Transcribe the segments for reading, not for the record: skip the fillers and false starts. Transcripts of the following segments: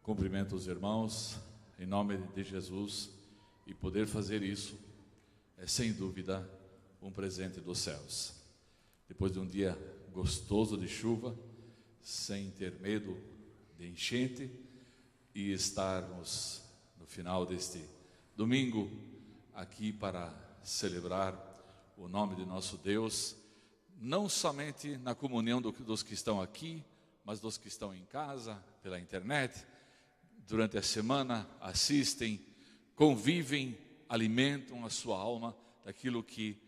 Cumprimento os irmãos em nome de Jesus, e poder fazer isso é sem dúvida um presente dos céus. Depois de um dia gostoso de chuva, sem ter medo de enchente, e estarmos no final deste domingo aqui para celebrar o nome de nosso Deus, não somente na comunhão dos que estão aqui, mas dos que estão em casa, pela internet, durante a semana assistem, convivem, alimentam a sua alma daquilo que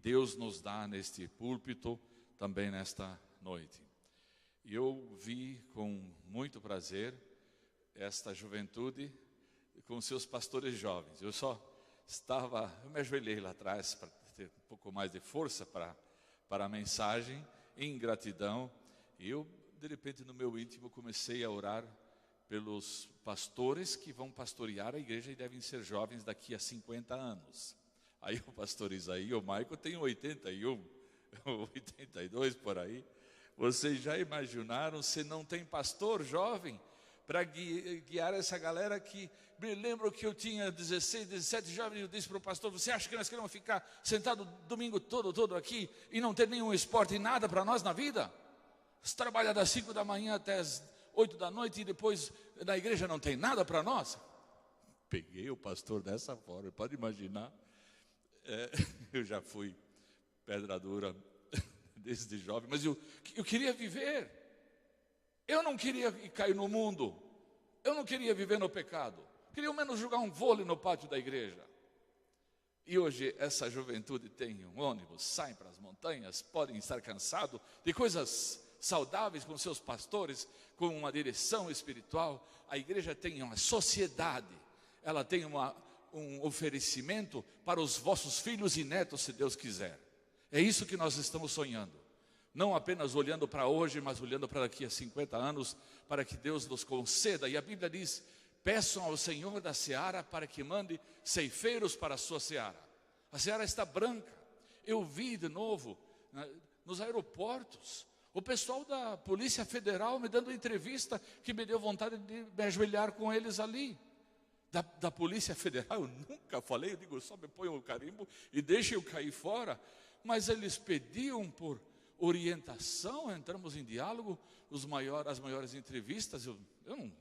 Deus nos dá neste púlpito, também nesta noite. E eu vi com muito prazer esta juventude com seus pastores jovens. Eu me ajoelhei lá atrás para ter um pouco mais de força para a mensagem, em gratidão. E eu, de repente, no meu íntimo, comecei a orar pelos pastores que vão pastorear a igreja e devem ser jovens daqui a 50 anos. Aí o pastor Isaí, o Maico, tem 81, 82 por aí. Vocês já imaginaram se não tem pastor jovem para guiar essa galera que... Me lembro que eu tinha 16, 17 jovens, e eu disse para o pastor: você acha que nós queremos ficar sentados domingo todo aqui e não ter nenhum esporte e nada para nós na vida? Você trabalha das 5 da manhã até as 8 da noite e depois na igreja não tem nada para nós? Peguei o pastor dessa forma, pode imaginar. Eu já fui pedra dura desde jovem, mas eu queria viver. Eu não queria cair no mundo, eu não queria viver no pecado, queria ao menos jogar um vôlei no pátio da igreja. E hoje essa juventude tem um ônibus, saem para as montanhas, podem estar cansados de coisas saudáveis com seus pastores, com uma direção espiritual. A igreja tem uma sociedade, ela tem um oferecimento para os vossos filhos e netos, se Deus quiser. É isso que nós estamos sonhando, não apenas olhando para hoje, mas olhando para daqui a 50 anos, para que Deus nos conceda. E a Bíblia diz: peçam ao Senhor da seara para que mande ceifeiros para a sua seara. A seara está branca. Eu vi de novo nos aeroportos o pessoal da Polícia Federal me dando entrevista, que me deu vontade de me ajoelhar com eles ali. Da Polícia Federal eu nunca falei, eu digo: só me ponham o carimbo e deixem eu cair fora. Mas eles pediam por orientação, entramos em diálogo, as maiores entrevistas. Eu não,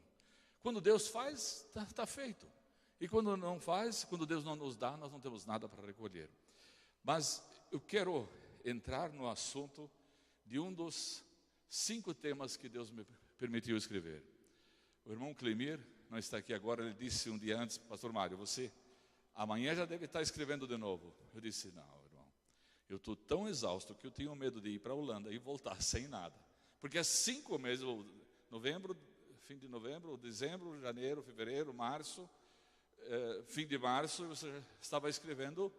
quando Deus faz, está feito. E quando não faz, quando Deus não nos dá, nós não temos nada para recolher. Mas eu quero entrar no assunto de um dos 5 temas que Deus me permitiu escrever. O irmão Clemir não está aqui agora, ele disse um dia antes: pastor Mário, você amanhã já deve estar escrevendo de novo. Eu disse: não, irmão, eu estou tão exausto que eu tenho medo de ir para a Holanda e voltar sem nada. Porque há 5 meses, novembro, fim de novembro, dezembro, janeiro, fevereiro, março, fim de março, você já estava escrevendo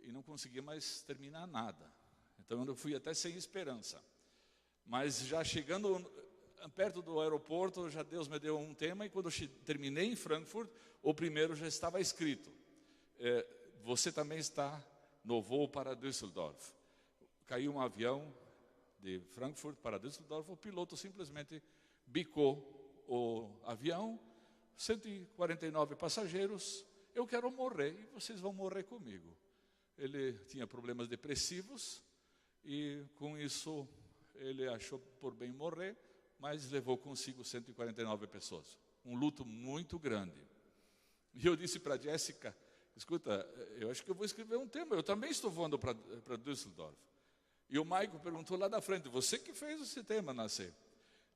e não conseguia mais terminar nada. Então eu fui até sem esperança. Mas já chegando perto do aeroporto, já Deus me deu um tema, e quando eu terminei em Frankfurt, o primeiro já estava escrito: você também está no voo para Düsseldorf. Caiu um avião de Frankfurt para Düsseldorf, o piloto simplesmente bicou o avião, 149 passageiros, eu quero morrer e vocês vão morrer comigo. Ele tinha problemas depressivos e com isso ele achou por bem morrer, mas levou consigo 149 pessoas. Um luto muito grande. E eu disse para a Jéssica: escuta, eu acho que eu vou escrever um tema, eu também estou voando para Düsseldorf. E o Maico perguntou lá da frente: você que fez esse tema nascer?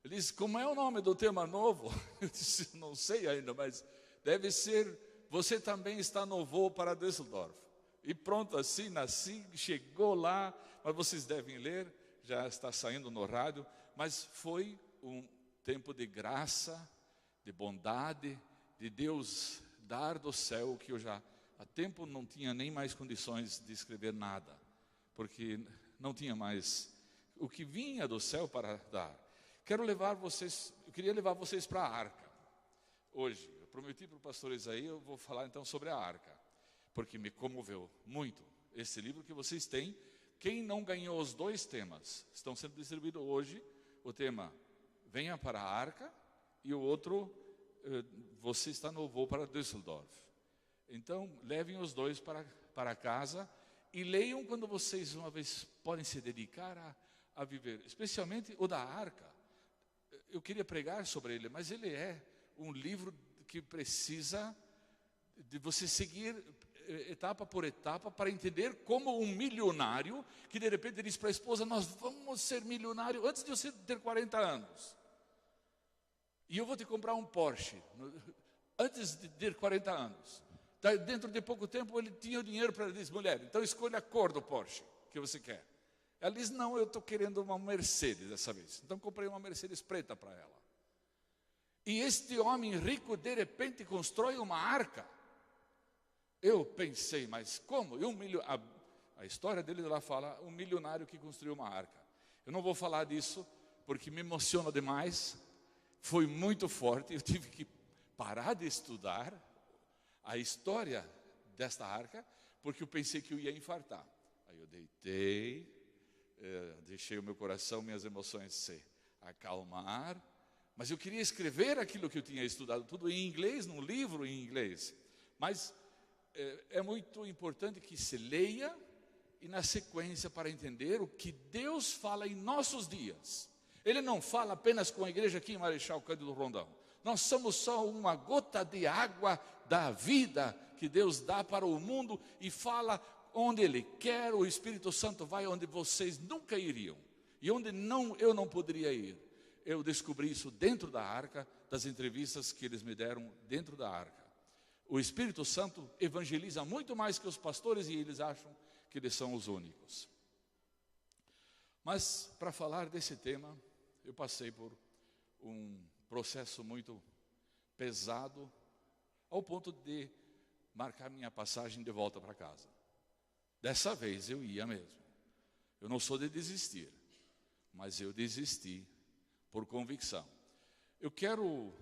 Ele disse: como é o nome do tema novo? Eu disse: não sei ainda, mas deve ser Você também está no voo para Düsseldorf. E pronto, assim nasci, chegou lá, mas vocês devem ler, já está saindo no rádio, mas foi um tempo de graça, de bondade, de Deus dar do céu, que eu já há tempo não tinha nem mais condições de escrever nada, porque não tinha mais o que vinha do céu para dar. Eu queria levar vocês para a arca. Hoje, eu prometi para o pastor Isaí, eu vou falar então sobre a arca, porque me comoveu muito esse livro que vocês têm. Quem não ganhou os 2 temas, estão sendo distribuídos hoje, o tema Venha para a Arca, e o outro, você está no voo para Düsseldorf. Então, levem os dois para casa e leiam quando vocês uma vez podem se dedicar a viver. Especialmente o da Arca. Eu queria pregar sobre ele, mas ele é um livro que precisa de você seguir etapa por etapa para entender como um milionário que de repente diz para a esposa: nós vamos ser milionário antes de você ter 40 anos. E eu vou te comprar um Porsche antes de ter 40 anos. Dentro de pouco tempo ele tinha o dinheiro para dizer: mulher, então escolha a cor do Porsche que você quer. Ela diz: não, eu estou querendo uma Mercedes dessa vez. Então comprei uma Mercedes preta para ela. E este homem rico de repente constrói uma arca. Eu pensei, mas como? A história dele lá fala, um milionário que construiu uma arca. Eu não vou falar disso, porque me emociona demais. Foi muito forte, eu tive que parar de estudar a história desta arca, porque eu pensei que eu ia infartar. Aí eu deitei, deixei o meu coração, minhas emoções se acalmar, mas eu queria escrever aquilo que eu tinha estudado, tudo em inglês, num livro em inglês. Mas é muito importante que se leia e na sequência para entender o que Deus fala em nossos dias. Ele não fala apenas com a igreja aqui em Marechal Cândido Rondão. Nós somos só uma gota de água da vida que Deus dá para o mundo e fala onde Ele quer. O Espírito Santo vai onde vocês nunca iriam e onde eu não poderia ir. Eu descobri isso dentro da arca, das entrevistas que eles me deram dentro da arca. O Espírito Santo evangeliza muito mais que os pastores e eles acham que eles são os únicos. Mas para falar desse tema, eu passei por um processo muito pesado, ao ponto de marcar minha passagem de volta para casa. Dessa vez eu ia mesmo. Eu não sou de desistir, mas eu desisti por convicção. Eu quero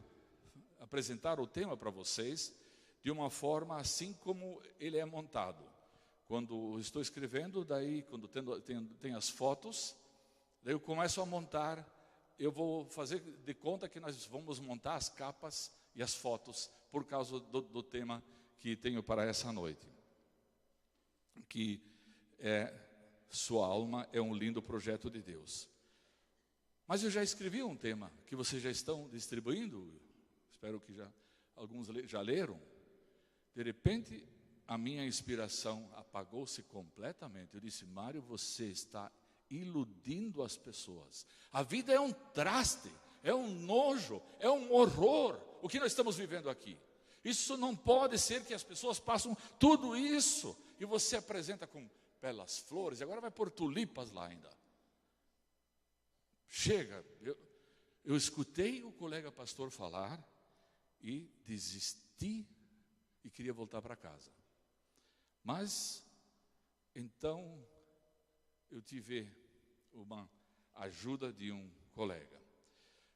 apresentar o tema para vocês de uma forma assim como ele é montado. Quando estou escrevendo, daí quando tem as fotos, daí eu começo a montar. Eu vou fazer de conta que nós vamos montar as capas e as fotos por causa do tema que tenho para essa noite. Que é Sua Alma é um Lindo Projeto de Deus. Mas eu já escrevi um tema que vocês já estão distribuindo. Espero que alguns já leram. De repente, a minha inspiração apagou-se completamente. Eu disse: Mário, você está iludindo as pessoas. A vida é um traste, é um nojo, é um horror o que nós estamos vivendo aqui. Isso não pode ser que as pessoas passam tudo isso e você apresenta com belas flores, e agora vai pôr tulipas lá ainda. Chega, eu escutei o colega pastor falar e desisti e queria voltar para casa. Mas então eu tive uma ajuda de um colega.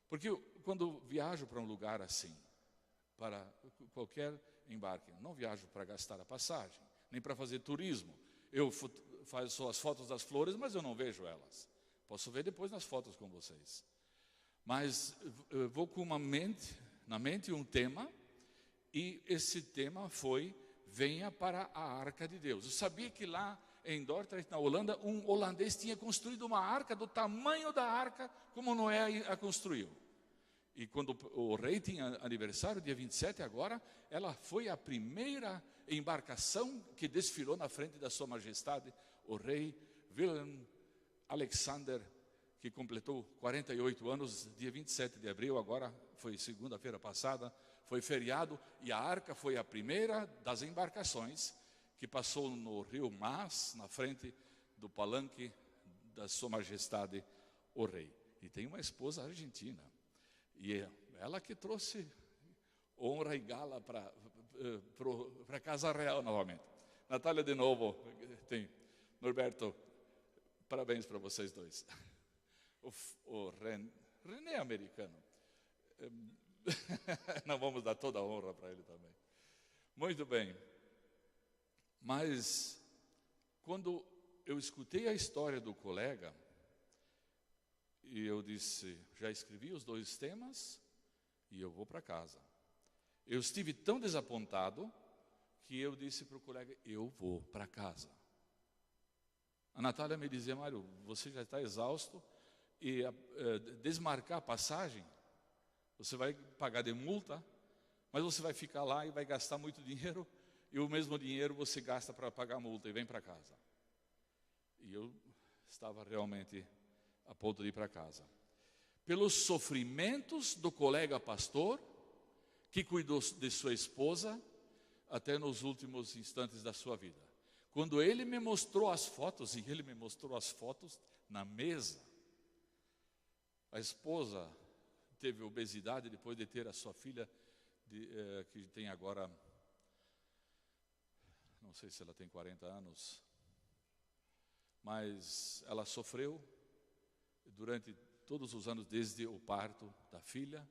Porque quando viajo para um lugar assim, para qualquer embarque, não viajo para gastar a passagem, nem para fazer turismo. Eu faço as fotos das flores, mas eu não vejo elas. Posso ver depois nas fotos com vocês. Mas eu vou com na mente um tema, e esse tema foi: venha para a Arca de Deus. Eu sabia que lá em Dordrecht, na Holanda, um holandês tinha construído uma arca do tamanho da arca como Noé a construiu. E quando o rei tinha aniversário, dia 27 agora, ela foi a primeira embarcação que desfilou na frente da sua majestade, o rei Willem Alexander, que completou 48 anos, dia 27 de abril, agora foi segunda-feira passada, foi feriado, e a arca foi a primeira das embarcações que passou no rio Maas, na frente do palanque da sua majestade, o rei. E tem uma esposa argentina, e ela que trouxe honra e gala para a Casa Real novamente. Natália, de novo, Norberto, parabéns para vocês dois. O René é americano. Não vamos dar toda a honra para ele também. Muito bem. Mas, quando eu escutei a história do colega, e eu disse: já escrevi os 2 temas e eu vou para casa. Eu estive tão desapontado que eu disse para o colega, eu vou para casa. A Natália me dizia, Mário, você já está exausto e desmarcar a passagem, você vai pagar de multa, mas você vai ficar lá e vai gastar muito dinheiro, e o mesmo dinheiro você gasta para pagar a multa e vem para casa. E eu estava realmente a ponto de ir para casa. Pelos sofrimentos do colega pastor, que cuidou de sua esposa até nos últimos instantes da sua vida. Quando ele me mostrou as fotos, e ele me mostrou as fotos na mesa, a esposa teve obesidade depois de ter a sua filha, que tem agora, não sei se ela tem 40 anos, mas ela sofreu durante todos os anos, desde o parto da filha,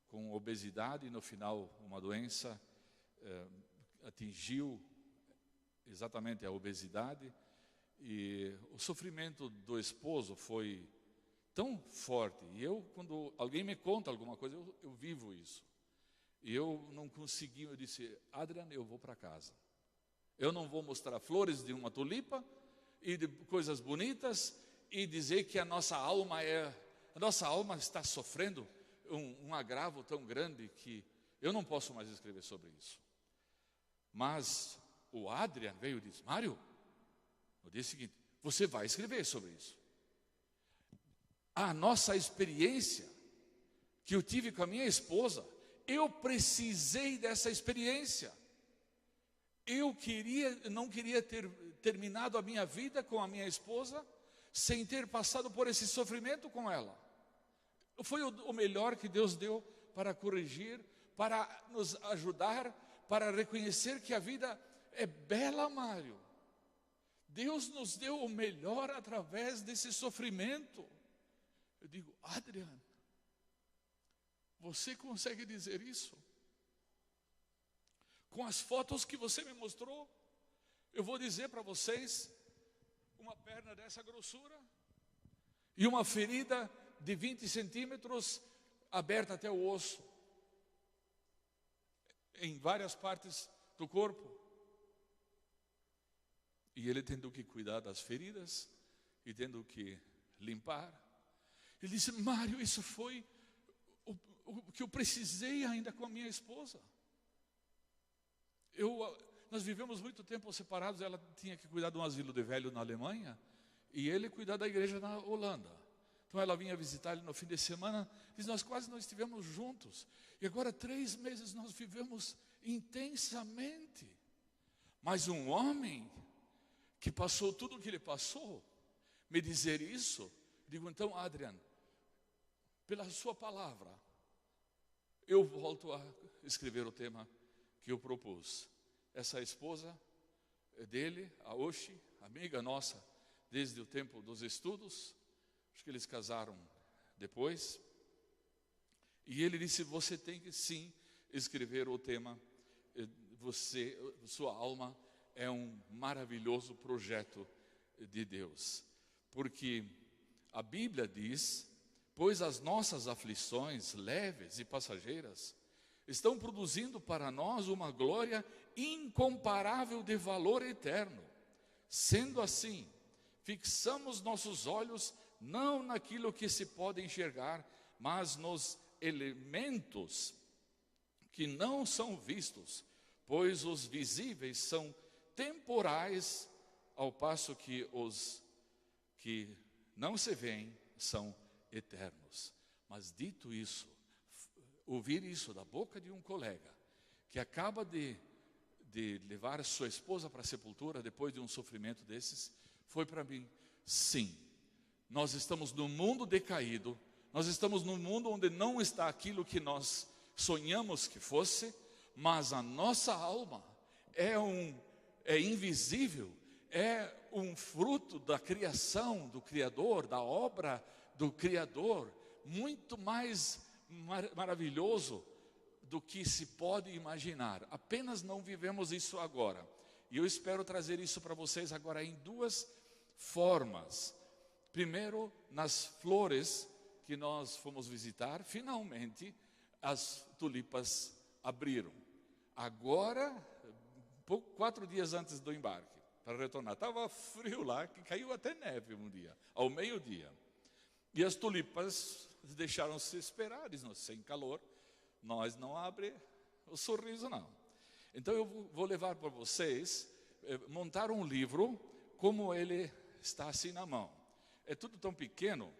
com obesidade, e no final uma doença atingiu exatamente a obesidade, e o sofrimento do esposo foi tão forte, e eu, quando alguém me conta alguma coisa, eu vivo isso, e eu não consegui, eu disse, Adrian, eu vou para casa, eu não vou mostrar flores de uma tulipa, e de coisas bonitas, e dizer que a nossa alma está sofrendo um agravo tão grande, que eu não posso mais escrever sobre isso. Mas o Adrian veio e disse, Mário, no dia seguinte, você vai escrever sobre isso. A nossa experiência que eu tive com a minha esposa, eu precisei dessa experiência. Eu não queria ter terminado a minha vida com a minha esposa sem ter passado por esse sofrimento com ela. Foi o melhor que Deus deu para corrigir, para nos ajudar, para reconhecer que a vida é bela, Mário. Deus nos deu o melhor através desse sofrimento. Eu digo, Adrian, você consegue dizer isso? Com as fotos que você me mostrou, eu vou dizer para vocês, uma perna dessa grossura e uma ferida de 20 centímetros aberta até o osso, em várias partes do corpo. E ele tendo que cuidar das feridas e tendo que limpar. Ele disse, Mário, isso foi o que eu precisei ainda com a minha esposa. Nós vivemos muito tempo separados, ela tinha que cuidar de um asilo de velho na Alemanha, e ele cuidar da igreja na Holanda. Então ela vinha visitar ele no fim de semana, e nós quase não estivemos juntos. E agora 3 meses nós vivemos intensamente. Mas um homem que passou tudo o que ele passou, me dizer isso, digo, então, Adrian, pela sua palavra, eu volto a escrever o tema que eu propus. Essa esposa dele, a Oshi, amiga nossa, desde o tempo dos estudos, acho que eles casaram depois, e ele disse, você tem que sim escrever o tema, sua alma é um maravilhoso projeto de Deus, porque a Bíblia diz, pois as nossas aflições leves e passageiras estão produzindo para nós uma glória incomparável de valor eterno. Sendo assim, fixamos nossos olhos não naquilo que se pode enxergar, mas nos elementos que não são vistos, pois os visíveis são temporais, ao passo que os que não se veem são eternos. Mas dito isso, ouvir isso da boca de um colega que acaba de levar sua esposa para a sepultura depois de um sofrimento desses, foi para mim, sim, nós estamos num mundo decaído, nós estamos num mundo onde não está aquilo que nós sonhamos que fosse, mas a nossa alma é invisível, é um fruto da criação do Criador, da obra do Criador, muito mais maravilhoso do que se pode imaginar. Apenas não vivemos isso agora. E eu espero trazer isso para vocês agora em 2 formas. Primeiro, nas flores que nós fomos visitar, finalmente as tulipas abriram. Agora, 4 dias antes do embarque, para retornar. Estava frio lá, que caiu até neve um dia, ao meio-dia. E as tulipas deixaram-se esperar, sem calor, nós não abre o sorriso não. Então eu vou levar para vocês, montar um livro, como ele está assim na mão. É tudo tão pequeno,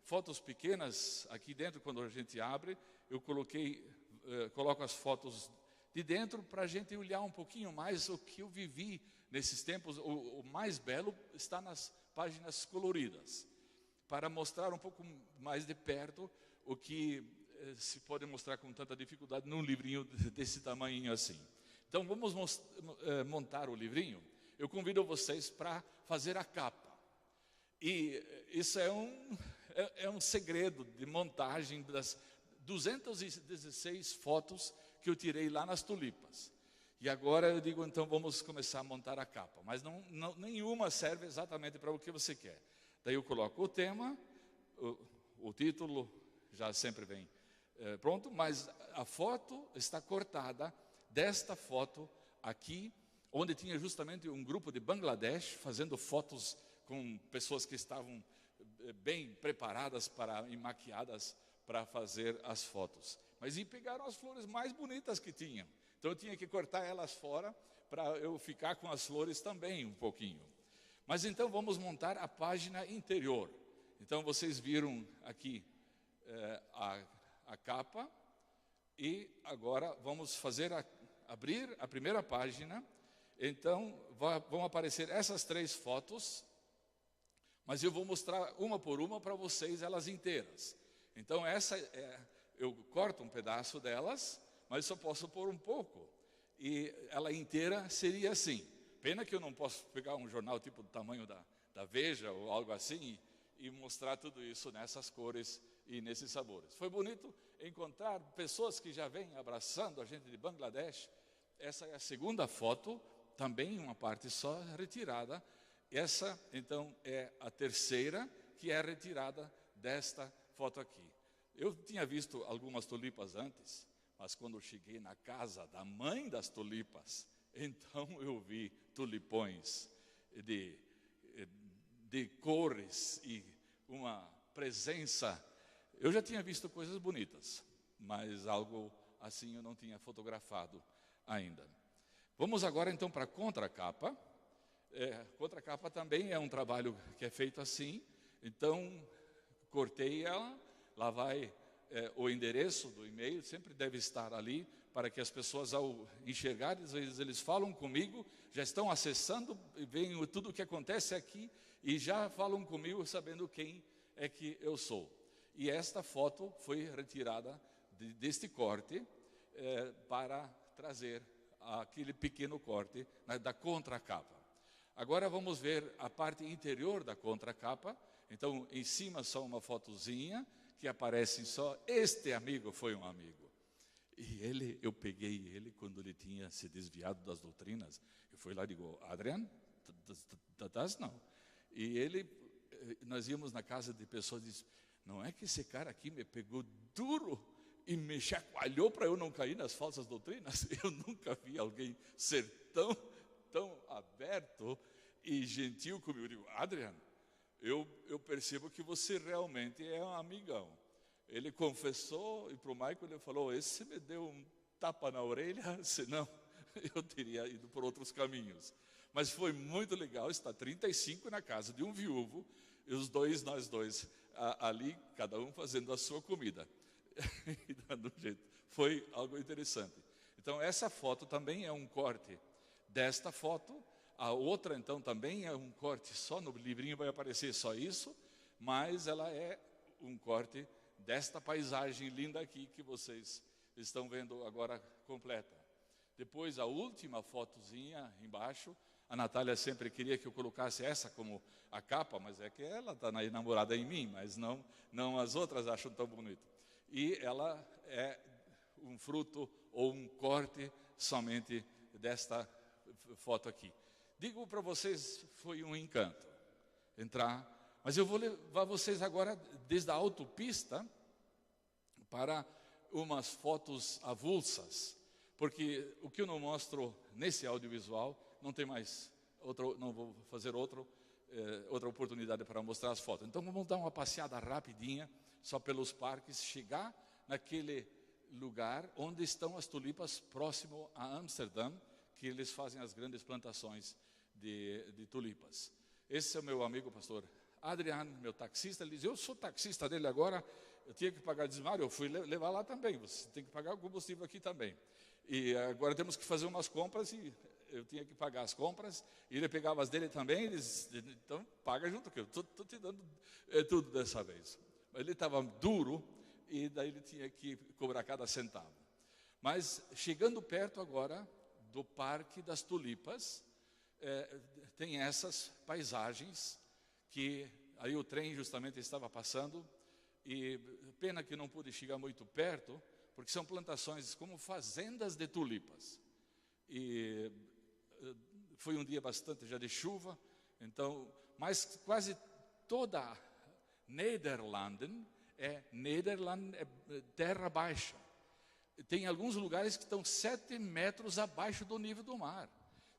fotos pequenas, aqui dentro quando a gente abre, eu coloco as fotos de dentro para a gente olhar um pouquinho mais o que eu vivi nesses tempos. O mais belo está nas páginas coloridas, para mostrar um pouco mais de perto o que se pode mostrar com tanta dificuldade num livrinho desse tamanho assim. Então vamos montar o livrinho. Eu convido vocês para fazer a capa. E isso é um segredo de montagem das 216 fotos que eu tirei lá nas tulipas. E agora eu digo, então vamos começar a montar a capa. Mas nenhuma serve exatamente para o que você quer. Daí eu coloco o tema, o título já sempre vem pronto, mas a foto está cortada desta foto aqui, onde tinha justamente um grupo de Bangladesh fazendo fotos com pessoas que estavam bem preparadas e maquiadas para fazer as fotos. Mas pegaram as flores mais bonitas que tinham. Então eu tinha que cortar elas fora para eu ficar com as flores também um pouquinho. Mas então vamos montar a página interior. Então vocês viram aqui a capa. E agora vamos abrir a primeira página. Então vão aparecer essas 3 fotos. Mas eu vou mostrar uma por uma para vocês elas inteiras. Então eu corto um pedaço delas, mas só posso pôr um pouco. E ela inteira seria assim. Pena que eu não posso pegar um jornal tipo do tamanho da Veja ou algo assim e mostrar tudo isso nessas cores e nesses sabores. Foi bonito encontrar pessoas que já vêm abraçando a gente de Bangladesh. Essa é a segunda foto, também uma parte só retirada. Essa, então, é a terceira, que é retirada desta foto aqui. Eu tinha visto algumas tulipas antes, mas quando eu cheguei na casa da mãe das tulipas, então eu vi tulipões de cores e uma presença. Eu já tinha visto coisas bonitas, mas algo assim eu não tinha fotografado ainda. Vamos agora então para a contracapa. Contracapa também é um trabalho que é feito assim. Então cortei ela, lá vai o endereço do e-mail, sempre deve estar ali, para que as pessoas ao enxergarem, às vezes eles falam comigo, já estão acessando, veem tudo o que acontece aqui, e já falam comigo sabendo quem é que eu sou. E esta foto foi retirada deste corte, para trazer aquele pequeno corte da contracapa. Agora vamos ver a parte interior da contracapa. Então, em cima só uma fotozinha, que aparece só, este amigo foi um amigo. E eu peguei ele quando ele tinha se desviado das doutrinas. Eu fui lá e digo, Adrian, não. E nós íamos na casa de pessoas e disse, não é que esse cara aqui me pegou duro e me chacoalhou para eu não cair nas falsas doutrinas? Eu nunca vi alguém ser tão aberto e gentil comigo. Eu digo, Adrian, eu percebo que você realmente é um amigão. Ele confessou e para o Michael ele falou, esse me deu um tapa na orelha, senão eu teria ido por outros caminhos. Mas foi muito legal estar 35 na casa de um viúvo, e nós dois, ali, cada um fazendo a sua comida. E dando um jeito. Foi algo interessante. Então essa foto também é um corte desta foto. A outra, então, também é um corte só, no livrinho vai aparecer só isso, mas ela é um corte desta paisagem linda aqui que vocês estão vendo agora completa. Depois, a última fotozinha embaixo, a Natália sempre queria que eu colocasse essa como a capa, mas é que ela está enamorada em mim, mas não as outras acham tão bonito. E ela é um fruto ou um corte somente desta foto aqui. Digo para vocês, foi um encanto entrar, mas eu vou levar vocês agora desde a autopista para umas fotos avulsas. porque o que eu não mostro nesse audiovisual, não tem mais, não vou fazer outra oportunidade para mostrar as fotos. Então vamos dar uma passeada rapidinha, só pelos parques, chegar naquele lugar onde estão as tulipas, próximo a Amsterdã, que eles fazem as grandes plantações de tulipas. Esse é o meu amigo pastor Adriano, meu taxista. Ele diz: eu sou taxista dele agora, eu tinha que pagar desmário, eu fui levar lá também, você tem que pagar o combustível aqui também. E agora temos que fazer umas compras e eu tinha que pagar as compras, e ele pegava as dele também, então paga junto, que eu estou te dando tudo dessa vez. Ele estava duro, e daí ele tinha que cobrar cada centavo. Mas chegando perto agora do Parque das Tulipas, tem essas paisagens, que aí o trem justamente estava passando, e pena que não pude chegar muito perto, porque são plantações como fazendas de tulipas. E foi um dia bastante já de chuva, então, mas quase toda Nederlanden é terra baixa. Tem alguns lugares que estão 7 metros abaixo do nível do mar.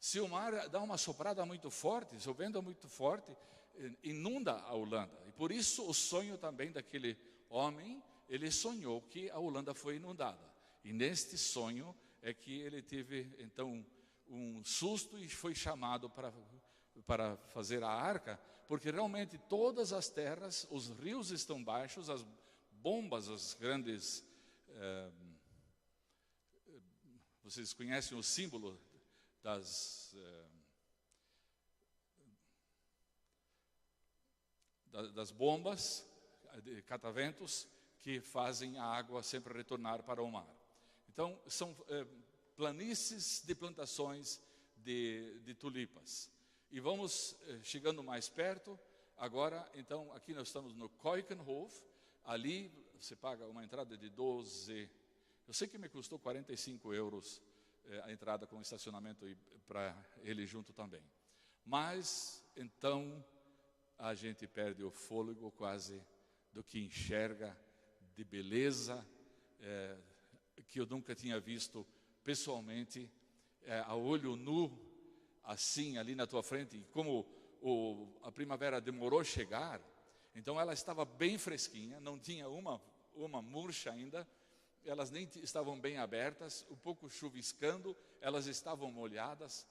Se o mar dá uma soprada muito forte, se o vento é muito forte, inunda a Holanda. E por isso o sonho também daquele homem, ele sonhou que a Holanda foi inundada. E neste sonho é que ele teve então um susto e foi chamado para fazer a arca, porque realmente todas as terras, os rios estão baixos, as bombas, as grandes... vocês conhecem o símbolo das bombas, de cataventos, que fazem a água sempre retornar para o mar. Então, são planícies de plantações de tulipas. E vamos chegando mais perto. Agora, então, aqui nós estamos no Keukenhof. Ali você paga uma entrada de 12... Eu sei que me custou 45 euros a entrada com estacionamento e para ele junto também. Mas, então, a gente perde o fôlego quase do que enxerga de beleza, que eu nunca tinha visto pessoalmente, a olho nu, assim, ali na tua frente. E como a primavera demorou a chegar, então ela estava bem fresquinha, não tinha uma murcha ainda, elas nem estavam bem abertas, um pouco chuviscando, elas estavam molhadas,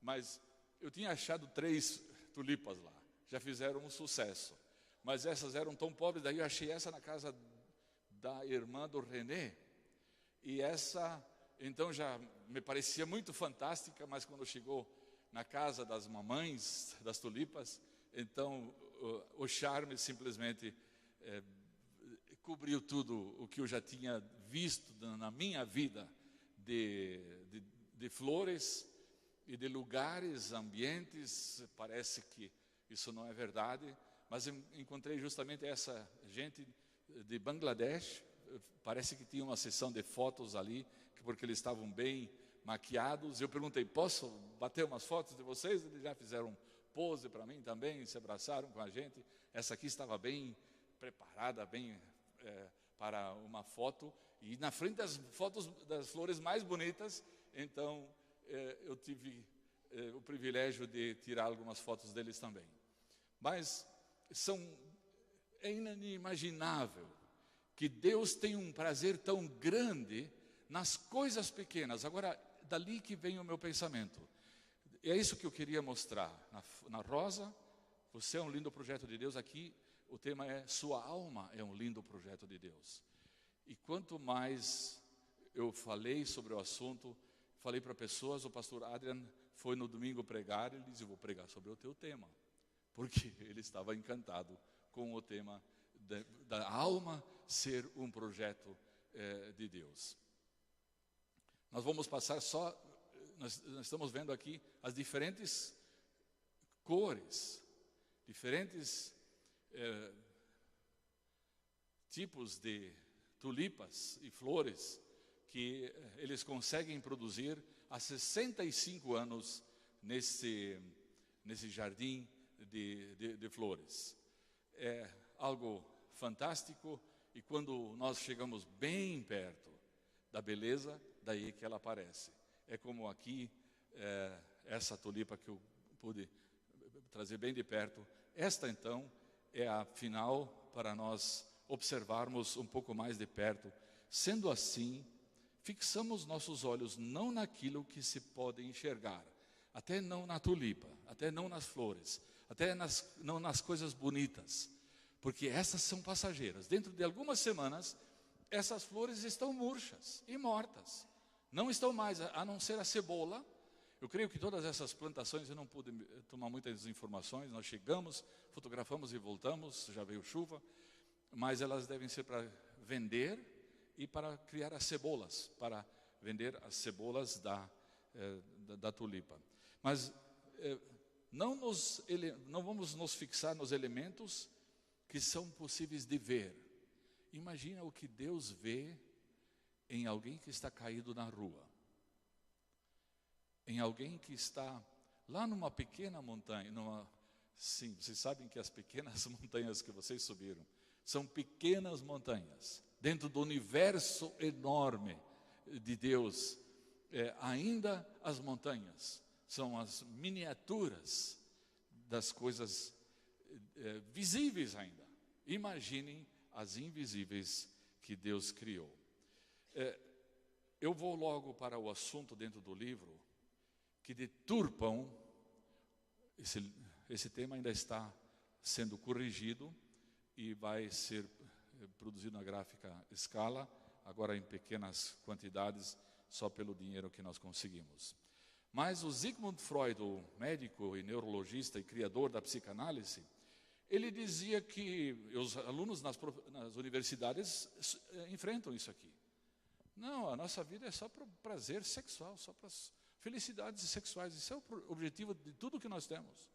mas eu tinha achado 3 tulipas lá, já fizeram um sucesso, mas essas eram tão pobres. Daí eu achei essa na casa da irmã do René, e essa então já me parecia muito fantástica, mas quando chegou na casa das mamães das tulipas, então o charme simplesmente cobriu tudo o que eu já tinha visto na minha vida de flores e de lugares, ambientes. Parece que isso não é verdade, mas eu encontrei justamente essa gente de Bangladesh. Parece que tinha uma sessão de fotos ali, porque eles estavam bem maquiados. Eu perguntei: posso bater umas fotos de vocês? Eles já fizeram pose para mim também, se abraçaram com a gente. Essa aqui estava bem preparada, bem para uma foto, e na frente das fotos das flores mais bonitas. Então eu tive o privilégio de tirar algumas fotos deles também. Mas é inimaginável que Deus tem um prazer tão grande nas coisas pequenas. Agora, dali que vem o meu pensamento. É isso que eu queria mostrar. Na Rosa, você é um lindo projeto de Deus. Aqui o tema é: sua alma é um lindo projeto de Deus. E quanto mais eu falei sobre o assunto, falei para pessoas, o pastor Adrian foi no domingo pregar, ele disse: eu vou pregar sobre o teu tema, porque ele estava encantado com o tema da alma ser um projeto de Deus. Nós vamos passar nós estamos vendo aqui as diferentes cores, diferentes tipos de tulipas e flores que eles conseguem produzir há 65 anos nesse jardim de flores. É algo fantástico, e quando nós chegamos bem perto da beleza, daí que ela aparece. É como aqui, essa tulipa que eu pude trazer bem de perto. Esta, então, é a final para nós observarmos um pouco mais de perto. Sendo assim, fixamos nossos olhos não naquilo que se pode enxergar, até não na tulipa, até não nas flores, até não nas coisas bonitas, porque essas são passageiras. Dentro de algumas semanas, essas flores estão murchas e mortas. Não estão mais, a não ser a cebola. Eu creio que todas essas plantações, eu não pude tomar muitas informações, nós chegamos, fotografamos e voltamos, já veio chuva, mas elas devem ser para vender e para criar as cebolas, para vender as cebolas da tulipa. Mas não vamos nos fixar nos elementos que são possíveis de ver. Imagina o que Deus vê em alguém que está caído na rua, em alguém que está lá numa pequena montanha, sim, vocês sabem que as pequenas montanhas que vocês subiram são pequenas montanhas, dentro do universo enorme de Deus. Ainda as montanhas são as miniaturas das coisas visíveis ainda. Imaginem as invisíveis que Deus criou. Eu vou logo para o assunto dentro do livro que deturpam, esse tema ainda está sendo corrigido e vai ser produzido na gráfica escala, agora em pequenas quantidades, só pelo dinheiro que nós conseguimos. Mas o Sigmund Freud, o médico e neurologista e criador da psicanálise, ele dizia que os alunos nas universidades enfrentam isso aqui. Não, a nossa vida é só para o prazer sexual, só para as felicidades sexuais. Isso é o objetivo de tudo que nós temos.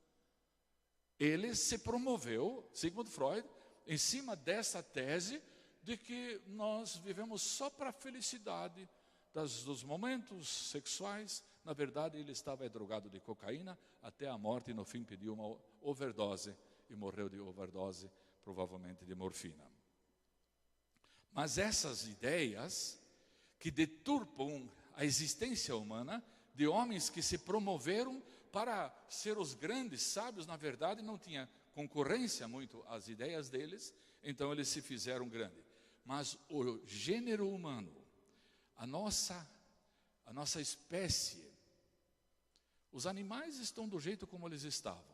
Ele se promoveu, Sigmund Freud, em cima dessa tese de que nós vivemos só para a felicidade dos momentos sexuais. Na verdade, ele estava drogado de cocaína até a morte e no fim pediu uma overdose e morreu de overdose, provavelmente de morfina. Mas essas ideias que deturpam a existência humana de homens que se promoveram para ser os grandes sábios, na verdade não tinha concorrência muito às ideias deles, então eles se fizeram grandes. Mas o gênero humano, a nossa espécie, os animais estão do jeito como eles estavam.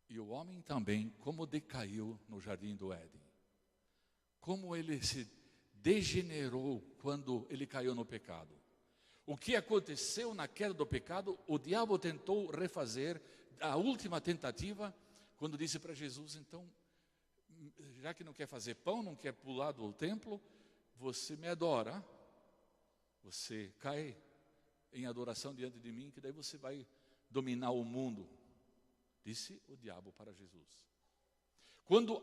E o homem também, como decaiu no jardim do Éden. Como ele se degenerou quando ele caiu no pecado. O que aconteceu na queda do pecado, o diabo tentou refazer a última tentativa, quando disse para Jesus, então, já que não quer fazer pão, não quer pular do templo, você me adora, você cai em adoração diante de mim, que daí você vai dominar o mundo. Disse o diabo para Jesus. Quando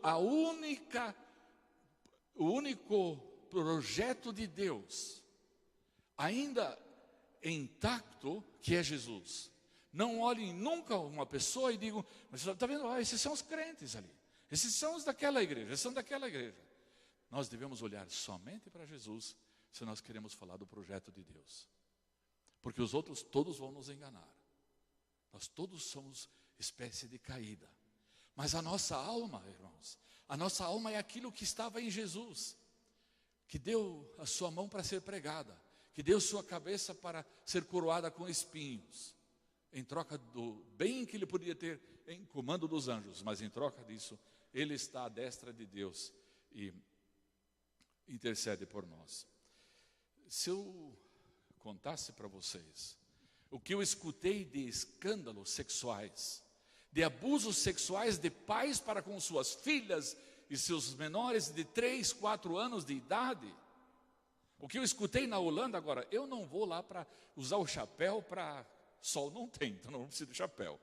o único projeto de Deus, ainda intacto, que é Jesus. Não olhem nunca uma pessoa e digam, mas você está vendo, esses são os crentes ali. Esses são os daquela igreja, esses são daquela igreja. Nós devemos olhar somente para Jesus, se nós queremos falar do projeto de Deus. Porque os outros todos vão nos enganar. Nós todos somos espécie de caída. Mas a nossa alma, irmãos, a nossa alma é aquilo que estava em Jesus, que deu a sua mão para ser pregada, que deu sua cabeça para ser coroada com espinhos, em troca do bem que ele podia ter em comando dos anjos, mas em troca disso, ele está à destra de Deus e intercede por nós. Se eu contasse para vocês o que eu escutei de escândalos sexuais, de abusos sexuais de pais para com suas filhas e seus menores de 3, 4 anos de idade, o que eu escutei na Holanda, agora, eu não vou lá para usar o chapéu para... Sol não tem, então não preciso de chapéu.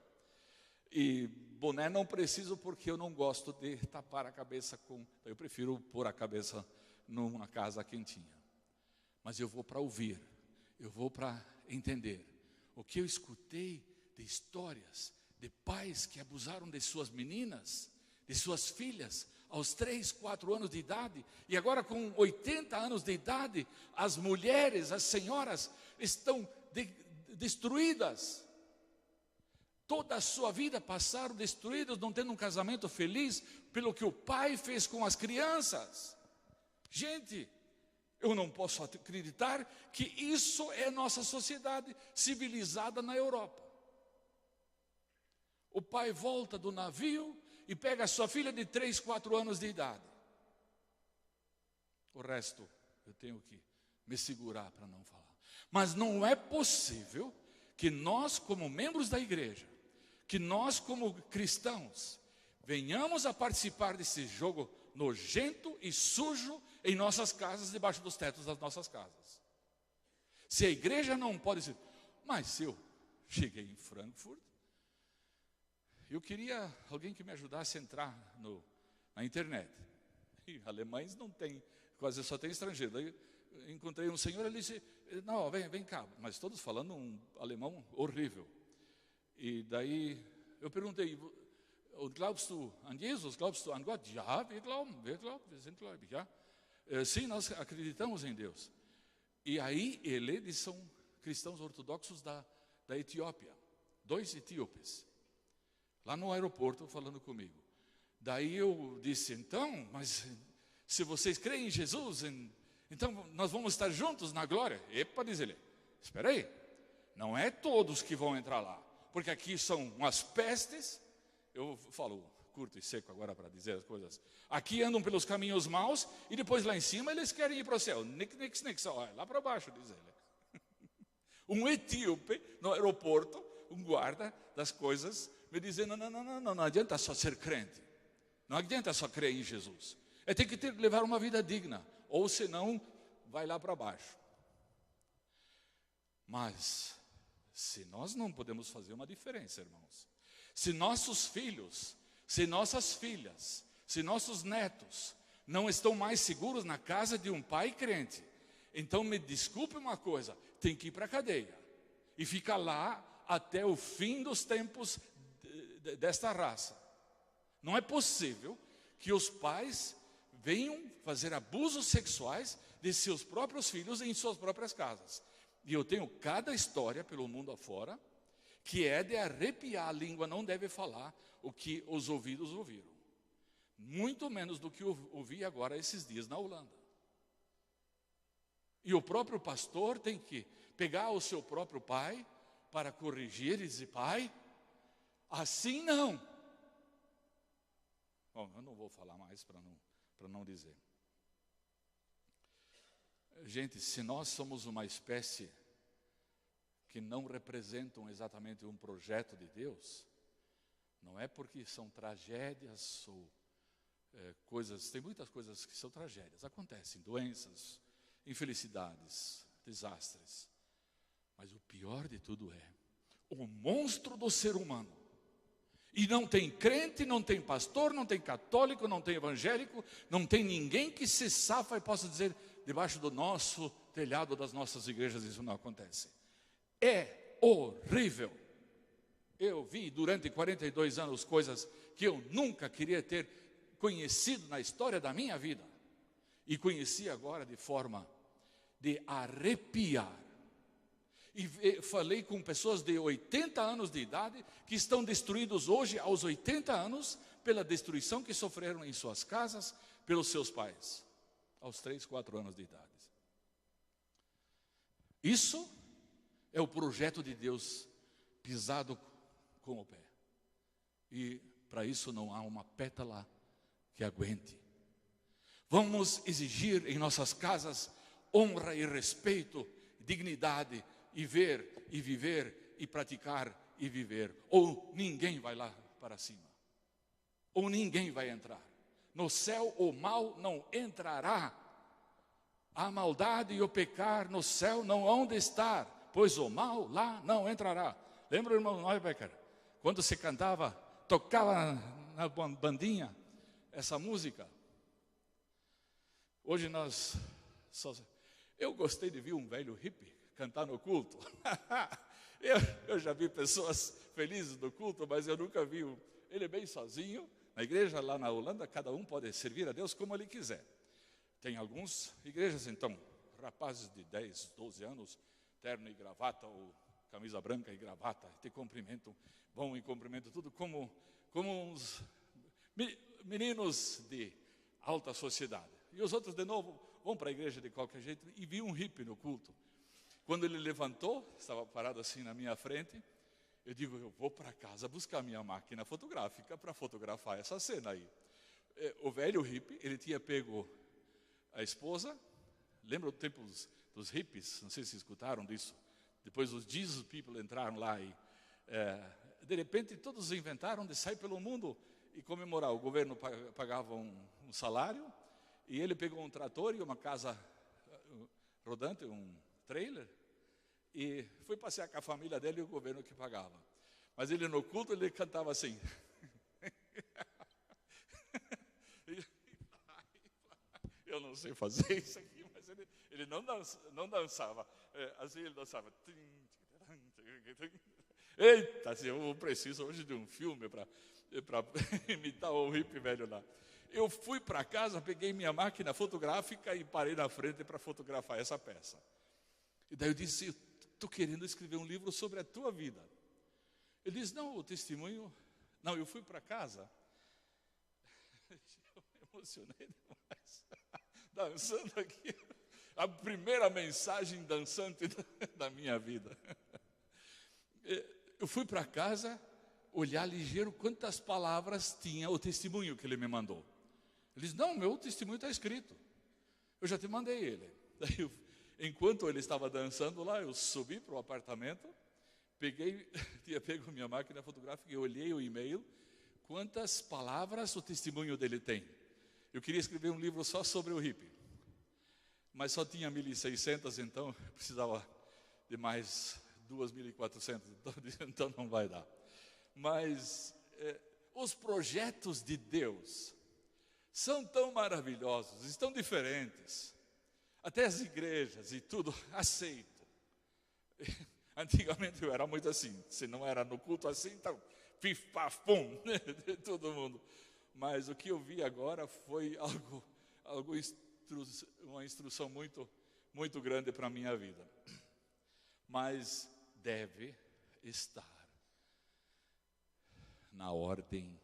E boné não preciso porque eu não gosto de tapar a cabeça com... Eu prefiro pôr a cabeça numa casa quentinha. Mas eu vou para ouvir, eu vou para entender. O que eu escutei de histórias de pais que abusaram de suas meninas, de suas filhas, aos 3, 4 anos de idade, e agora com 80 anos de idade, as mulheres, as senhoras, estão destruídas. Toda a sua vida passaram destruídos, não tendo um casamento feliz, pelo que o pai fez com as crianças. Gente, eu não posso acreditar que isso é nossa sociedade civilizada na Europa. O pai volta do navio e pega a sua filha de 3, 4 anos de idade. O resto eu tenho que me segurar para não falar. Mas não é possível que nós, como membros da igreja, que nós, como cristãos, venhamos a participar desse jogo nojento e sujo em nossas casas, debaixo dos tetos das nossas casas. Se a igreja não pode dizer, mas se eu cheguei em Frankfurt, eu queria alguém que me ajudasse a entrar na internet. E alemães não tem, quase só tem estrangeiro. Daí encontrei um senhor, ele disse, não, vem cá, mas todos falando um alemão horrível. E daí eu perguntei, glaubst du an Jesus? Glaubst du an Gott? Ja, wir glauben, wir sind gläubig, ja. Sim, nós acreditamos em Deus. E aí eles são cristãos ortodoxos da Etiópia, 2 etíopes, lá no aeroporto falando comigo. Daí eu disse, então, mas se vocês creem em Jesus, então nós vamos estar juntos na glória. Epa, diz ele, espera aí, não é todos que vão entrar lá, porque aqui são umas pestes, eu falo curto e seco agora para dizer as coisas, aqui andam pelos caminhos maus, e depois lá em cima eles querem ir para o céu, nix, lá para baixo, diz ele. Um etíope no aeroporto, um guarda das coisas, me dizendo, não adianta só ser crente, não adianta só crer em Jesus, tem que levar uma vida digna, ou senão vai lá para baixo. Mas se nós não podemos fazer uma diferença, irmãos, se nossos filhos, se nossas filhas, se nossos netos não estão mais seguros na casa de um pai crente, então me desculpe uma coisa, tem que ir para a cadeia e ficar lá até o fim dos tempos desta raça. Não é possível que os pais venham fazer abusos sexuais de seus próprios filhos em suas próprias casas. E eu tenho cada história pelo mundo afora, que é de arrepiar a língua, não deve falar o que os ouvidos ouviram. Muito menos do que eu ouvi agora esses dias na Holanda. E o próprio pastor tem que pegar o seu próprio pai para corrigir e dizer, pai, assim não. Bom, eu não vou falar mais para não dizer. Gente, se nós somos uma espécie que não representam exatamente um projeto de Deus, não é porque são tragédias ou coisas, tem muitas coisas que são tragédias, acontecem, doenças, infelicidades, desastres, mas o pior de tudo é o monstro do ser humano. E não tem crente, não tem pastor, não tem católico, não tem evangélico, não tem ninguém que se safa e possa dizer, debaixo do nosso telhado das nossas igrejas, isso não acontece. É horrível. Eu vi durante 42 anos coisas que eu nunca queria ter conhecido na história da minha vida. E conheci agora de forma de arrepiar. E falei com pessoas de 80 anos de idade que estão destruídos hoje aos 80 anos pela destruição que sofreram em suas casas pelos seus pais, aos 3, 4 anos de idade. Isso é o projeto de Deus pisado com o pé. E para isso não há uma pétala que aguente. Vamos exigir em nossas casas honra e respeito, dignidade, e ver, e viver, e praticar, e viver. Ou ninguém vai lá para cima. Ou ninguém vai entrar. No céu o mal não entrará. A maldade e o pecar no céu não hão de estar, pois o mal lá não entrará. Lembra, irmão Neubecker, quando se cantava, tocava na bandinha essa música? Hoje eu gostei de ver um velho hippie cantar no culto. eu já vi pessoas felizes no culto, mas eu nunca vi ele bem sozinho, Na igreja lá na Holanda, cada um pode servir a Deus como ele quiser. Tem algumas igrejas, então, rapazes de 10, 12 anos, terno e gravata, ou camisa branca e gravata, te cumprimentam, vão e cumprimentam tudo como uns meninos de alta sociedade. E os outros, de novo, vão para a igreja de qualquer jeito. E vi um hippie no culto. Quando ele levantou, estava parado assim na minha frente, eu digo, eu vou para casa buscar minha máquina fotográfica para fotografar essa cena aí. O velho hippie, ele tinha pego a esposa, lembra o tempo dos hippies? Não sei se escutaram disso. Depois os Jesus people entraram lá e, de repente, todos inventaram de sair pelo mundo e comemorar. O governo pagava um salário e ele pegou um trator e uma casa rodante, um trailer, e foi passear com a família dele e o governo que pagava. Mas ele no culto, ele cantava assim. Eu não sei fazer isso aqui, mas ele não dançava. Assim ele dançava. Eita, assim, eu preciso hoje de um filme para imitar o hippie velho lá. Eu fui para casa, peguei minha máquina fotográfica e parei na frente para fotografar essa peça. E daí eu disse, estou querendo escrever um livro sobre a tua vida. Ele disse, não, o testemunho... Não, eu fui para casa. Eu me emocionei demais. Dançando aqui. A primeira mensagem dançante da minha vida. Eu fui para casa, olhar ligeiro quantas palavras tinha o testemunho que ele me mandou. Ele disse, não, meu testemunho está escrito. Eu já te mandei ele. Daí enquanto ele estava dançando lá, eu subi para o apartamento, tinha pego minha máquina fotográfica e olhei o e-mail, quantas palavras o testemunho dele tem. Eu queria escrever um livro só sobre o hippie, mas só tinha 1.600, então eu precisava de mais 2.400, então não vai dar. Mas os projetos de Deus são tão maravilhosos, estão diferentes. Até as igrejas e tudo, aceito. Antigamente eu era muito assim, se não era no culto assim, então, pif, paf, pum, de todo mundo. Mas o que eu vi agora foi uma instrução muito, muito grande para a minha vida. Mas deve estar na ordem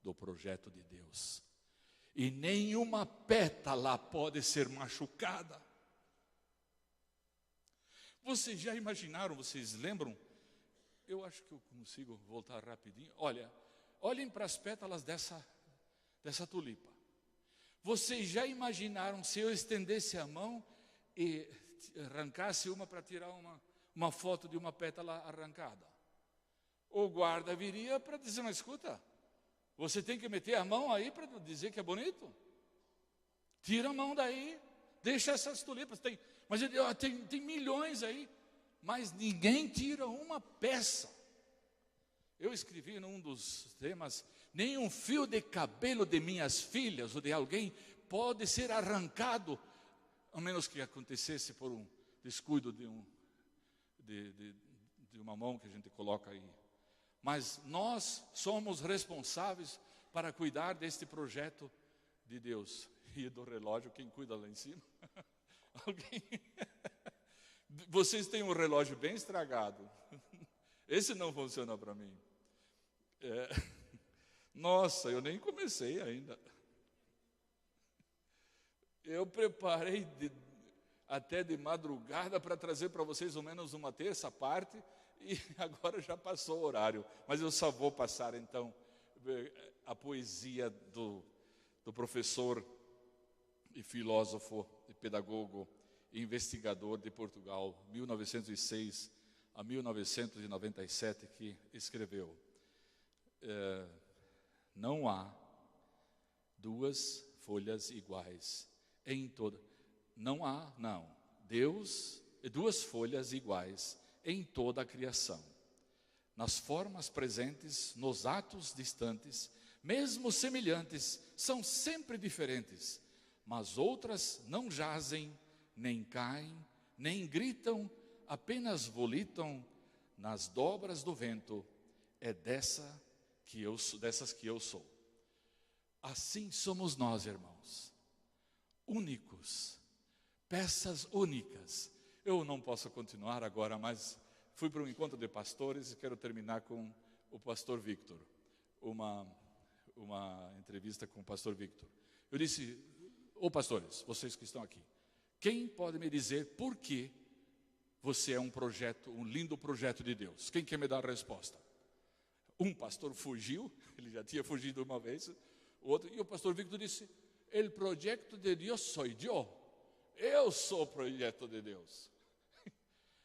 do projeto de Deus. E nenhuma pétala pode ser machucada. Vocês já imaginaram, vocês lembram? Eu acho que eu consigo voltar rapidinho. Olhem para as pétalas dessa tulipa. Vocês já imaginaram se eu estendesse a mão e arrancasse uma para tirar uma foto de uma pétala arrancada? O guarda viria para dizer, mas escuta, você tem que meter a mão aí para dizer que é bonito? Tira a mão daí, deixa essas tulipas. Mas tem milhões aí, mas ninguém tira uma peça. Eu escrevi num dos temas, nenhum fio de cabelo de minhas filhas ou de alguém pode ser arrancado, a menos que acontecesse por um descuido de uma mão que a gente coloca aí. Mas nós somos responsáveis para cuidar deste projeto de Deus. E do relógio, quem cuida lá em cima? Alguém? Vocês têm um relógio bem estragado. Esse não funciona para mim. Nossa, eu nem comecei ainda. Eu preparei até de madrugada para trazer para vocês ao menos uma terça parte. E agora já passou o horário, mas eu só vou passar então a poesia do professor e filósofo e pedagogo e investigador de Portugal, 1906 a 1997, que escreveu: não há duas folhas iguais em toda. Deus é duas folhas iguais em toda a criação. Nas formas presentes, nos atos distantes, mesmo semelhantes, são sempre diferentes, mas outras não jazem, nem caem, nem gritam, apenas volitam nas dobras do vento. É dessas que eu sou. Assim somos nós, irmãos, únicos, peças únicas. Eu não posso continuar agora, mas fui para um encontro de pastores e quero terminar com o pastor Victor, uma entrevista com o pastor Victor. Eu disse: ô pastores, vocês que estão aqui, quem pode me dizer por que você é um projeto, um lindo projeto de Deus? Quem quer me dar a resposta? Um pastor fugiu, ele já tinha fugido uma vez, o outro, e o pastor Victor disse: el proyecto de Deus soy eu sou o projeto de Deus.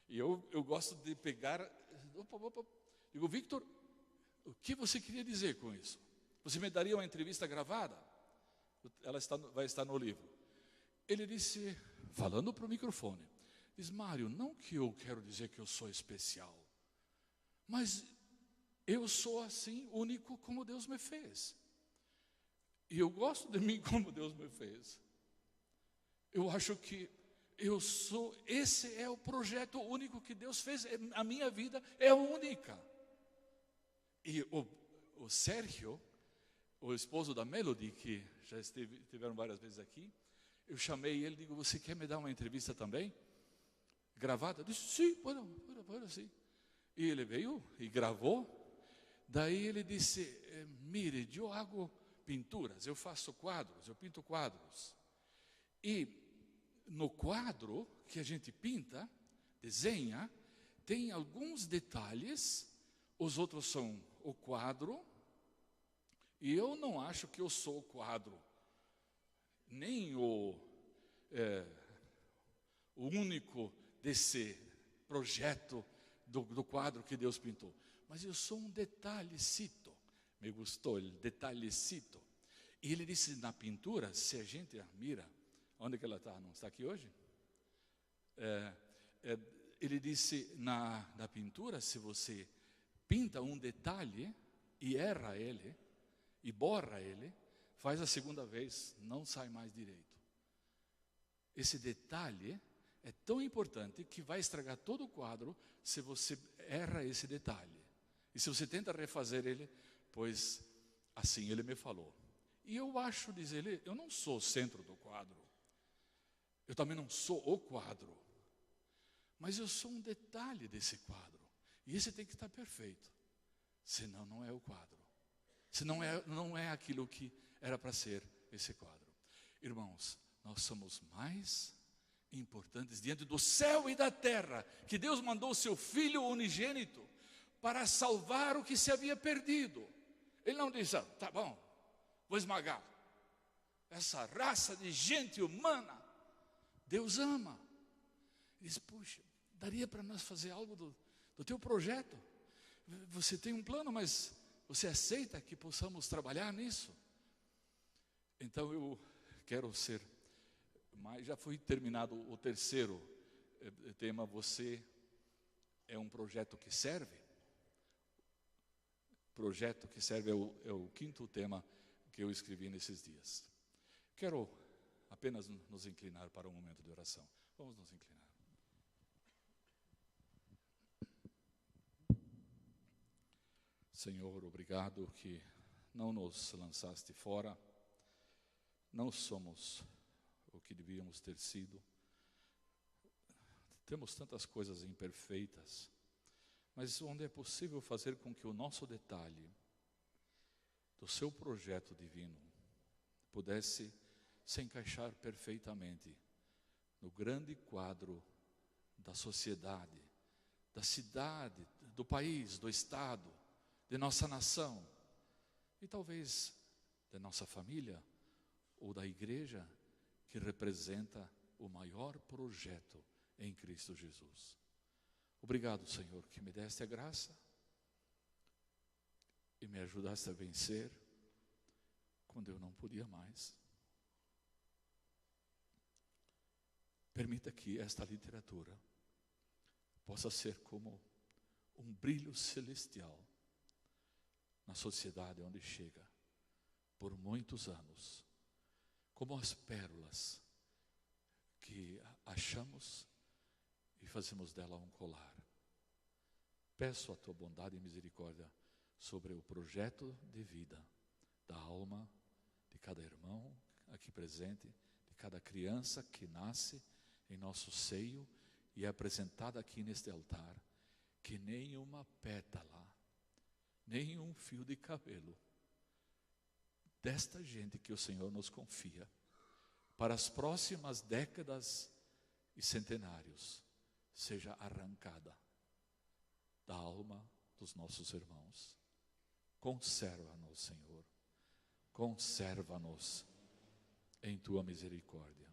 E eu gosto de pegar, digo: Victor, o que você queria dizer com isso? Você me daria uma entrevista gravada? Ela vai estar no livro. Ele disse, falando para o microfone, diz: Mário, não que eu quero dizer que eu sou especial, mas eu sou assim, único como Deus me fez. E eu gosto de mim como Deus me fez. Eu acho que eu sou, esse é o projeto único que Deus fez. A minha vida é única. E o Sérgio, o esposo da Melody, que já estiveram várias vezes aqui, eu chamei ele e digo: você quer me dar uma entrevista também? Gravada? Ele disse: sim, pode sim. E ele veio e gravou. Daí ele disse: mire, eu hago pinturas, eu faço quadros, eu pinto quadros. E no quadro que a gente pinta, desenha, tem alguns detalhes, os outros são o quadro, e eu não acho que eu sou o quadro, nem o único desse projeto do quadro que Deus pintou, mas eu sou um detalhecito. Me gostou, el detalhecito. E ele disse: na pintura, se a gente mira, onde que ela está? Não está aqui hoje? Ele disse, na pintura, se você pinta um detalhe e erra ele, e borra ele, faz a segunda vez, não sai mais direito. Esse detalhe é tão importante que vai estragar todo o quadro se você erra esse detalhe. E se você tenta refazer ele, pois assim ele me falou. E eu acho, diz ele, eu não sou o centro do quadro. Eu também não sou o quadro. Mas eu sou um detalhe desse quadro. E esse tem que estar perfeito. Senão não é o quadro. Senão não é aquilo que era para ser esse quadro. Irmãos, nós somos mais importantes diante do céu e da terra, que Deus mandou o seu Filho unigênito para salvar o que se havia perdido. Ele não disse: tá bom, vou esmagar essa raça de gente humana. Deus ama. Ele diz: puxa, daria para nós fazer algo do teu projeto? Você tem um plano, mas você aceita que possamos trabalhar nisso? Então eu quero ser mais. Já foi terminado o terceiro tema. Você é um projeto que serve? Projeto que serve é o quinto tema que eu escrevi nesses dias. Quero apenas nos inclinar para um momento de oração. Vamos nos inclinar. Senhor, obrigado que não nos lançaste fora. Não somos o que devíamos ter sido. Temos tantas coisas imperfeitas, mas onde é possível fazer com que o nosso detalhe do seu projeto divino pudesse se encaixar perfeitamente no grande quadro da sociedade, da cidade, do país, do estado, de nossa nação e talvez da nossa família ou da igreja que representa o maior projeto em Cristo Jesus. Obrigado, Senhor, que me deste a graça e me ajudaste a vencer quando eu não podia mais. Permita que esta literatura possa ser como um brilho celestial na sociedade onde chega por muitos anos, como as pérolas que achamos e fazemos dela um colar. Peço a tua bondade e misericórdia sobre o projeto de vida da alma de cada irmão aqui presente, de cada criança que nasce em nosso seio e é apresentada aqui neste altar, que nenhuma pétala, nenhum fio de cabelo desta gente que o Senhor nos confia para as próximas décadas e centenários seja arrancada da alma dos nossos irmãos. Conserva-nos, Senhor, conserva-nos em tua misericórdia.